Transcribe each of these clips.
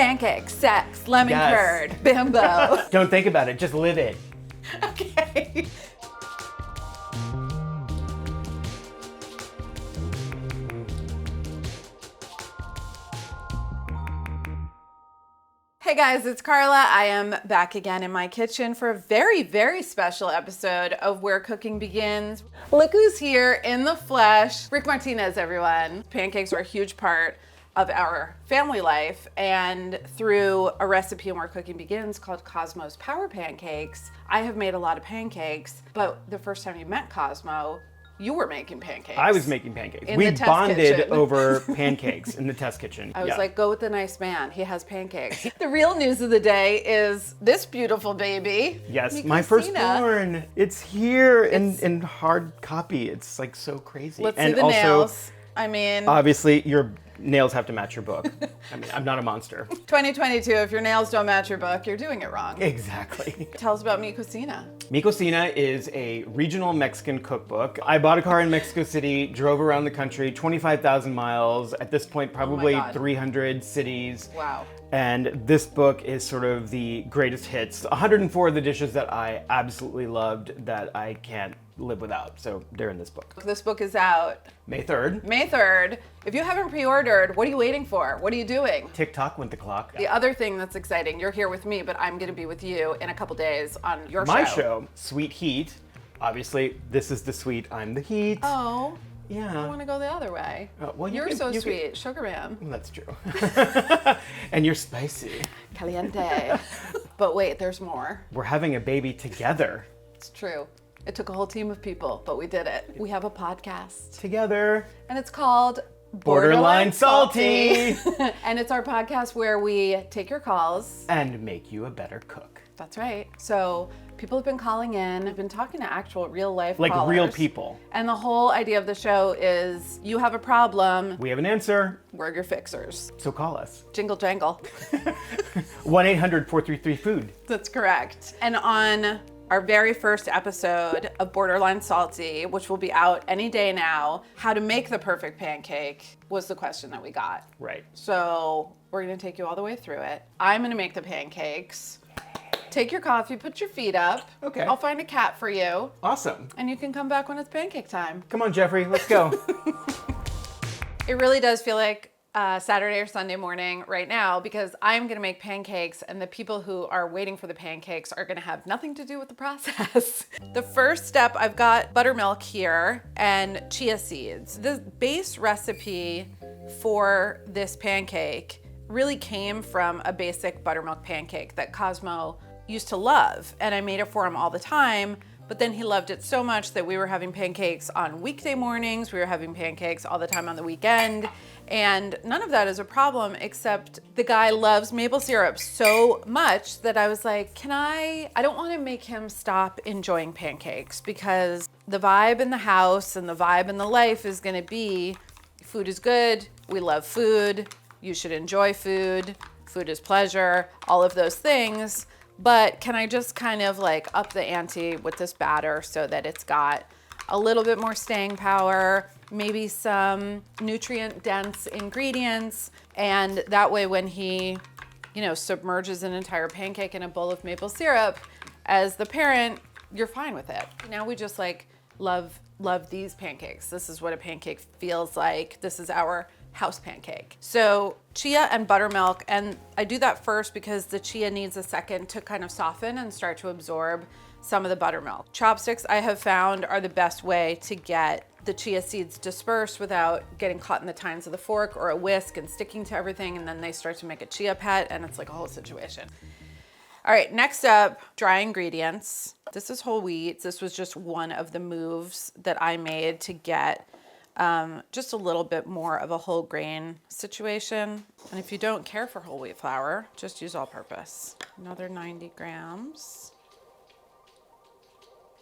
Pancakes, sex, lemon Yes. curd, bimbo. Don't think about it, just live it. Okay. Hey guys, it's Carla. I am back again in my kitchen for a very, very special episode of Where Cooking Begins. Look who's here in the flesh. Rick Martinez, everyone. Pancakes are a huge part of our family life, and through a recipe in Where Cooking Begins called Cosmo's Power Pancakes, I have made a lot of pancakes, but the first time you met Cosmo, you were making pancakes. I was making pancakes. In We the test bonded kitchen. over pancakes in the test kitchen. I was like, go with the nice man. He has pancakes. The real news of the day is this beautiful baby. yes, my firstborn. It's here in hard copy. It's like so crazy. Let's and see the also, nails. I mean, obviously, your nails have to match your book. I mean, I'm not a monster. 2022, if your nails don't match your book, you're doing it wrong. Exactly. Tell us about Mi Cocina. Mi Cocina is a regional Mexican cookbook. I bought a car in Mexico City, drove around the country, 25,000 miles, at this point probably God. 300 cities. Wow. And this book is sort of the greatest hits. 104 of the dishes that I absolutely loved that I can't live without. So they're in this book. This book is out May 3rd. May 3rd. If you haven't pre-ordered, what are you waiting for? What are you doing? TikTok went the clock. The other thing that's exciting, you're here with me, but I'm going to be with you in a couple days on your My show, Sweet Heat. Obviously, this is the sweet, I'm the heat. Oh, Yeah. I want to go the other way. Well, You're you so can- sweet, sugar man. Well, that's true. And you're spicy. Caliente. But wait, there's more. We're having a baby together. It's true. It took a whole team of people, but we did it. We have a podcast, Together. and it's called Borderline Salty. And it's our podcast where we take your calls. And make you a better cook. That's right. So people have been calling in, have been talking to actual real life Like callers. real people. And the whole idea of the show is you have a problem, We have an answer, we're your fixers. so call us. Jingle jangle. 1-800-433-FOOD. That's correct. And on our very first episode of Borderline Salty, which will be out any day now, how to make the perfect pancake was the question that we got. Right. So we're gonna take you all the way through it. I'm gonna make the pancakes. Take your coffee, put your feet up. Okay. I'll find a cat for you, Awesome. and you can come back when it's pancake time. Come on, Jeffrey, let's go. It really does feel like Saturday or Sunday morning right now, because I'm gonna make pancakes and the people who are waiting for the pancakes are gonna have nothing to do with the process. The first step, I've got buttermilk here and chia seeds. The base recipe for this pancake really came from a basic buttermilk pancake that Cosmo used to love, and I made it for him all the time. But then he loved it so much that we were having pancakes on weekday mornings, we were having pancakes all the time on the weekend, and none of that is a problem, except the guy loves maple syrup so much that I was like, I don't want to make him stop enjoying pancakes, because the vibe in the house and the vibe in the life is going to be food is good, we love food, you should enjoy food, food is pleasure, all of those things. But can I just kind of like up the ante with this batter so that it's got a little bit more staying power, maybe some nutrient dense ingredients, and that way when he, submerges an entire pancake in a bowl of maple syrup, as the parent, you're fine with it. Now we just love these pancakes. This is what a pancake feels like. This is our house pancake. So chia and buttermilk, and I do that first because the chia needs a second to kind of soften and start to absorb some of the buttermilk. Chopsticks, I have found, are the best way to get the chia seeds dispersed without getting caught in the tines of the fork or a whisk and sticking to everything, and then they start to make a chia pet, and it's like a whole situation. All right, next up, dry ingredients. This is whole wheat. This was just one of the moves that I made to get just a little bit more of a whole grain situation. And if you don't care for whole wheat flour, just use all purpose. Another 90 grams.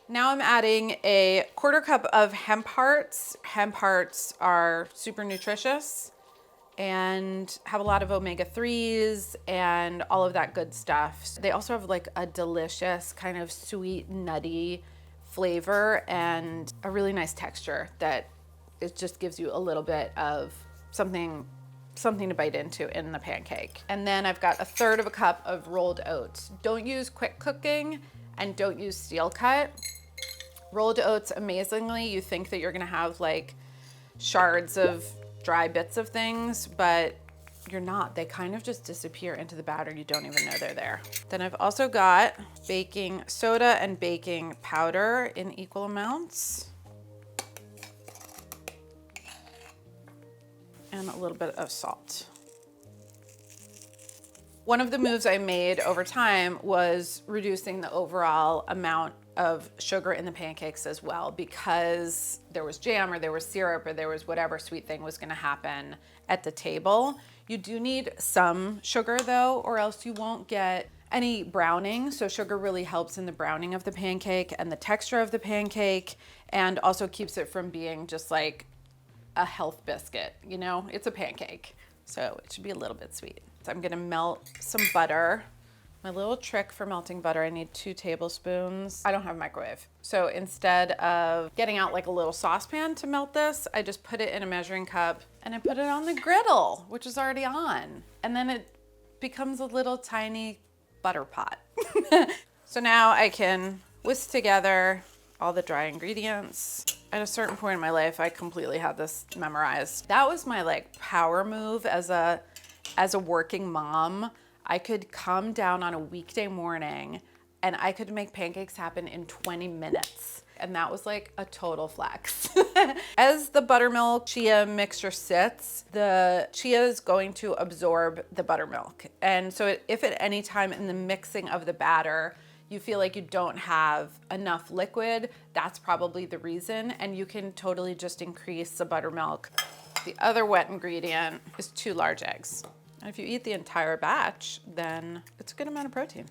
Now I'm adding a quarter cup of hemp hearts. Hemp hearts are super nutritious and have a lot of omega-3s and all of that good stuff. They also have like a delicious kind of sweet, nutty flavor and a really nice texture that it just gives you a little bit of something something to bite into in the pancake. And then I've got 1/3 of a cup of rolled oats. Don't use quick cooking and don't use steel cut. Rolled oats, amazingly, you think that you're gonna have like shards of dry bits of things, but you're not. They kind of just disappear into the batter. You don't even know they're there. Then I've also got baking soda and baking powder in equal amounts. And a little bit of salt. One of the moves I made over time was reducing the overall amount of sugar in the pancakes as well, because there was jam or there was syrup or there was whatever sweet thing was gonna happen at the table. You do need some sugar though, or else you won't get any browning. So sugar really helps in the browning of the pancake and the texture of the pancake, and also keeps it from being just like a health biscuit, you know? It's a pancake, so it should be a little bit sweet. So I'm gonna melt some butter. My little trick for melting butter, I need 2 tablespoons. I don't have a microwave. So instead of getting out like a little saucepan to melt this, I just put it in a measuring cup and I put it on the griddle, which is already on. And then it becomes a little tiny butter pot. So now I can whisk together all the dry ingredients. At a certain point in my life, I completely had this memorized. That was my like power move as a working mom. I could come down on a weekday morning and I could make pancakes happen in 20 minutes. And that was like a total flex. As the buttermilk chia mixture sits, the chia is going to absorb the buttermilk. And so if at any time in the mixing of the batter, you feel like you don't have enough liquid, that's probably the reason. And you can totally just increase the buttermilk. The other wet ingredient is 2 large eggs. And if you eat the entire batch, then it's a good amount of protein.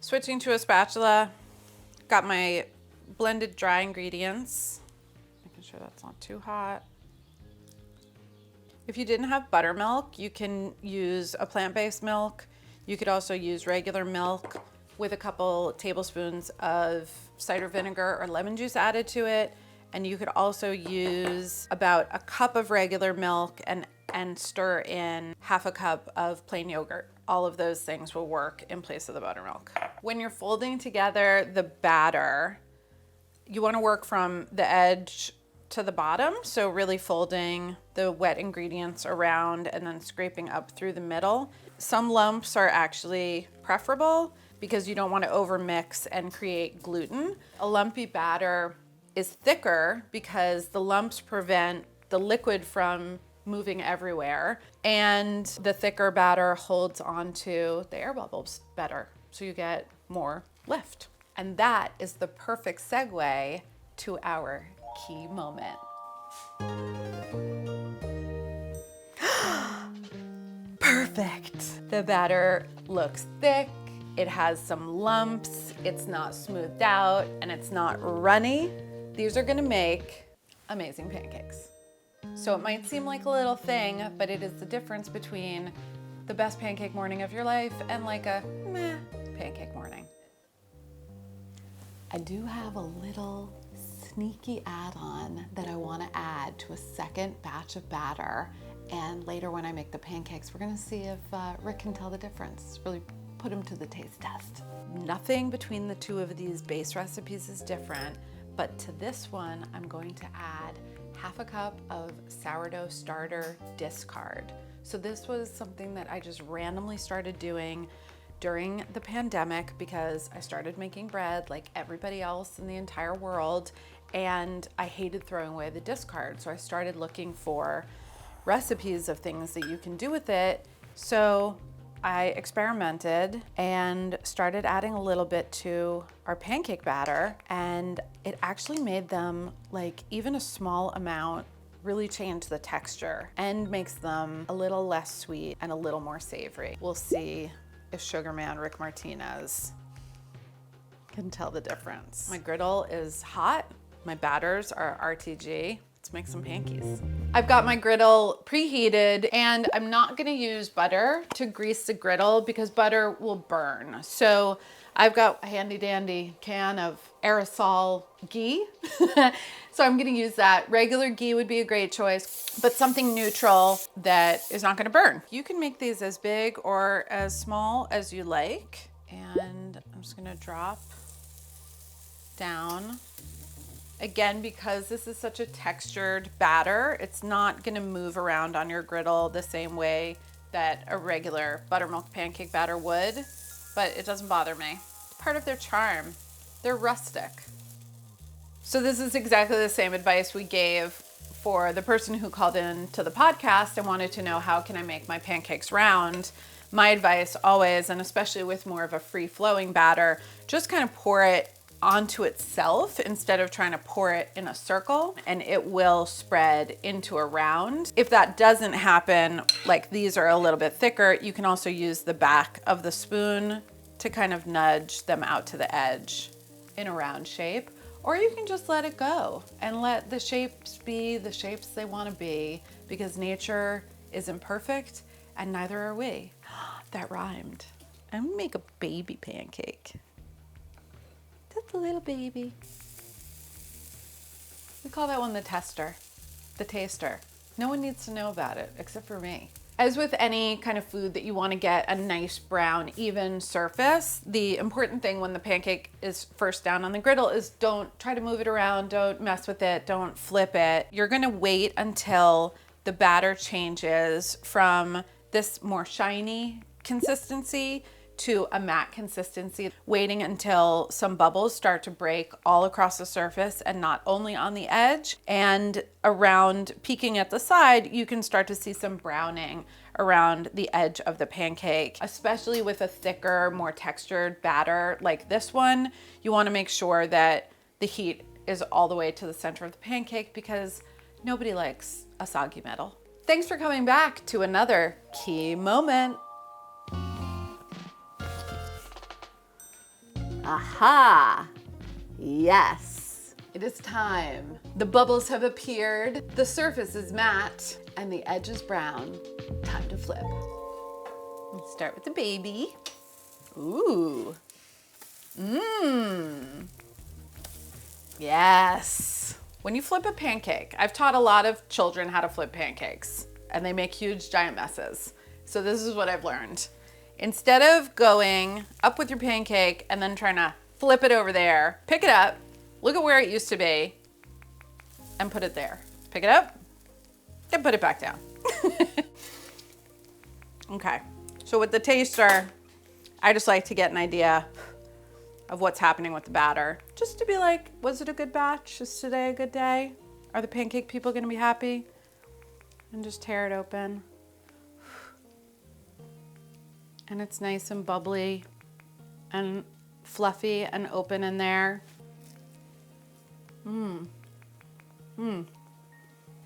Switching to a spatula, got my blended dry ingredients. Making sure that's not too hot. If you didn't have buttermilk, you can use a plant-based milk. You could also use regular milk with a couple tablespoons of cider vinegar or lemon juice added to it. And you could also use about a cup of regular milk and stir in half a cup of plain yogurt. All of those things will work in place of the buttermilk. When you're folding together the batter, you want to work from the edge to the bottom. So really folding the wet ingredients around and then scraping up through the middle. Some lumps are actually preferable because you don't want to overmix and create gluten. A lumpy batter is thicker because the lumps prevent the liquid from moving everywhere, and the thicker batter holds onto the air bubbles better, so you get more lift. And that is the perfect segue to our key moment. Perfect. The batter looks thick, it has some lumps, it's not smoothed out, and it's not runny. These are gonna make amazing pancakes. So it might seem like a little thing, but it is the difference between the best pancake morning of your life and like a meh pancake morning. I do have a little sneaky add-on that I want to add to a second batch of batter. And later when I make the pancakes, we're gonna see if Rick can tell the difference, really put him to the taste test. Nothing between the two of these base recipes is different, but to this one, I'm going to add half a cup of sourdough starter discard. So this was something that I just randomly started doing during the pandemic because I started making bread like everybody else in the entire world, and I hated throwing away the discard. So I started looking for recipes of things that you can do with it. So I experimented and started adding a little bit to our pancake batter, and it actually made them, like, even a small amount really change the texture and makes them a little less sweet and a little more savory. We'll see if Sugar Man Rick Martinez can tell the difference. My griddle is hot. My batters are RTG. Let's make some pankies. I've got my griddle preheated, and I'm not gonna use butter to grease the griddle because butter will burn. So I've got a handy dandy can of aerosol ghee. So I'm gonna use that. Regular ghee would be a great choice, but something neutral that is not gonna burn. You can make these as big or as small as you like. And I'm just gonna drop down. Again, because this is such a textured batter, it's not gonna move around on your griddle the same way that a regular buttermilk pancake batter would, but it doesn't bother me. It's part of their charm. They're rustic. So this is exactly the same advice we gave for the person who called in to the podcast and wanted to know, how can I make my pancakes round? My advice always, and especially with more of a free-flowing batter, just kind of pour it onto itself instead of trying to pour it in a circle, and it will spread into a round. If that doesn't happen, like these are a little bit thicker, you can also use the back of the spoon to kind of nudge them out to the edge in a round shape. Or you can just let it go and let the shapes be the shapes they want to be, because nature isn't perfect and neither are we. That rhymed. I'm gonna make a baby pancake. Just a little baby. We call that one the tester, the taster. No one needs to know about it except for me. As with any kind of food that you want to get a nice brown, even surface, the important thing when the pancake is first down on the griddle is don't try to move it around, don't mess with it, don't flip it. You're gonna wait until the batter changes from this more shiny consistency to a matte consistency, waiting until some bubbles start to break all across the surface and not only on the edge, and around peeking at the side, you can start to see some browning around the edge of the pancake. Especially with a thicker, more textured batter like this one, you want to make sure that the heat is all the way to the center of the pancake, because nobody likes a soggy middle. Thanks for coming back to another key moment. Aha! Yes, it is time. The bubbles have appeared, the surface is matte, and the edge is brown. Time to flip. Let's start with the baby. Ooh. Mmm. Yes. When you flip a pancake, I've taught a lot of children how to flip pancakes, and they make huge giant messes. So this is what I've learned. Instead of going up with your pancake and then trying to flip it over there, pick it up, look at where it used to be, and put it there. Pick it up, and put it back down. Okay, so with the taster, I just like to get an idea of what's happening with the batter. Just to be like, was it a good batch? Is today a good day? Are the pancake people gonna be happy? And just tear it open. And it's nice and bubbly and fluffy and open in there.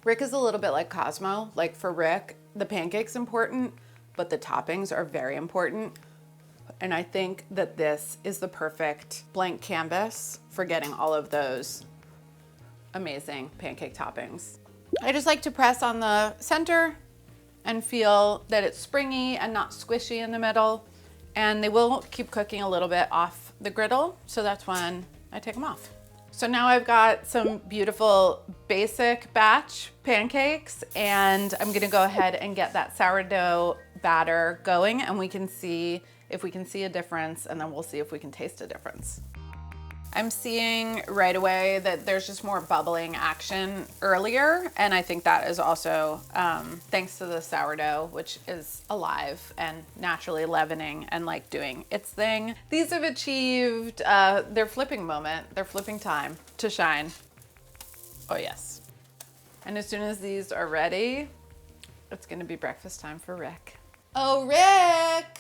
Rick is a little bit like Cosmo. Like for Rick, the pancake's important, but the toppings are very important. And I think that this is the perfect blank canvas for getting all of those amazing pancake toppings. I just like to press on the center and feel that it's springy and not squishy in the middle. And they will keep cooking a little bit off the griddle, so that's when I take them off. So now I've got some beautiful basic batch pancakes, and I'm gonna go ahead and get that sourdough batter going, and we can see if we can see a difference, and then we'll see if we can taste a difference. I'm seeing right away that there's just more bubbling action earlier, and I think that is also thanks to the sourdough, which is alive and naturally leavening and like doing its thing. These have achieved their flipping moment, their flipping time to shine. Oh yes. And as soon as these are ready, it's gonna be breakfast time for Rick. Oh, Rick,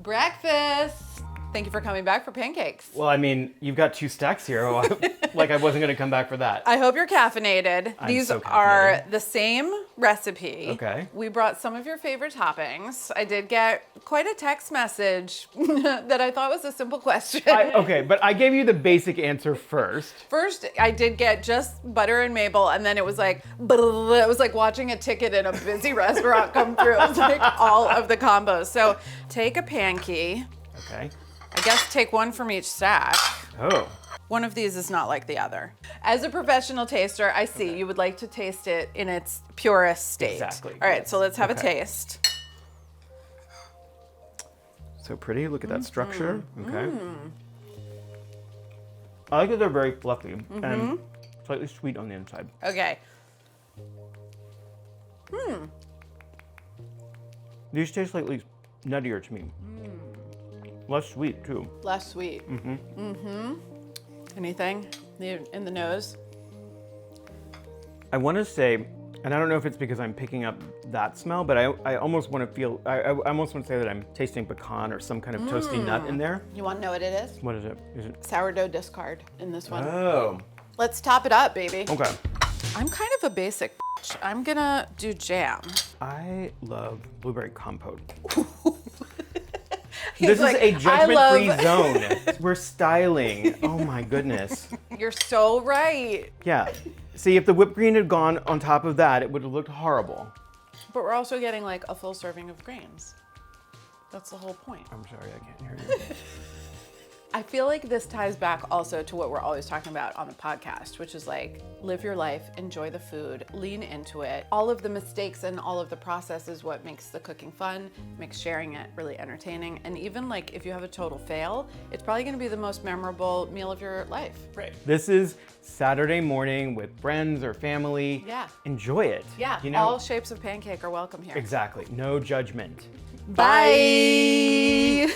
breakfast. Thank you for coming back for pancakes. Well, I mean, you've got 2 stacks here. Like I wasn't gonna come back for that. I hope you're caffeinated. These so are caffeinated. the same recipe. Okay. We brought some of your favorite toppings. I did get quite a text message that I thought was a simple question. Okay, but I gave you the basic answer first. First, I did get just butter and maple, and then it was like, it was like watching a ticket in a busy restaurant come through. It was like all of the combos. So take a panky. Okay. I guess take one from each stack. Oh. One of these is not like the other. As a professional taster, I see you would like to taste it in its purest state. Exactly. All right, so let's have a Okay. taste. So pretty. Look at that structure. Okay. I like that they're very fluffy and slightly sweet on the inside. Okay. These taste slightly nuttier to me. Less sweet too. Less sweet. Anything in the nose? I want to say, and I don't know if it's because I'm picking up that smell, but I almost want to feel, I almost want to say that I'm tasting pecan or some kind of toasty nut in there. You want to know what it is? What is it? Is it? Sourdough discard in this one. Oh. Let's top it up, baby. Okay. I'm kind of a basic bitch. I'm gonna do jam. I love blueberry compote. He's This like, is a "I judgment-free love-" zone. We're styling. Oh my goodness. You're so right. Yeah. See, if the whipped cream had gone on top of that, it would have looked horrible. But we're also getting like a full serving of grains. That's the whole point. I'm sorry, I can't hear you. I feel like this ties back also to what we're always talking about on the podcast, which is like live your life, enjoy the food, lean into it. All of the mistakes and all of the process is what makes the cooking fun, makes sharing it really entertaining. And even like if you have a total fail, it's probably gonna be the most memorable meal of your life. Right. This is Saturday morning with friends or family. Yeah. Enjoy it. Yeah, You know? all shapes of pancake are welcome here. Exactly. No judgment. Bye.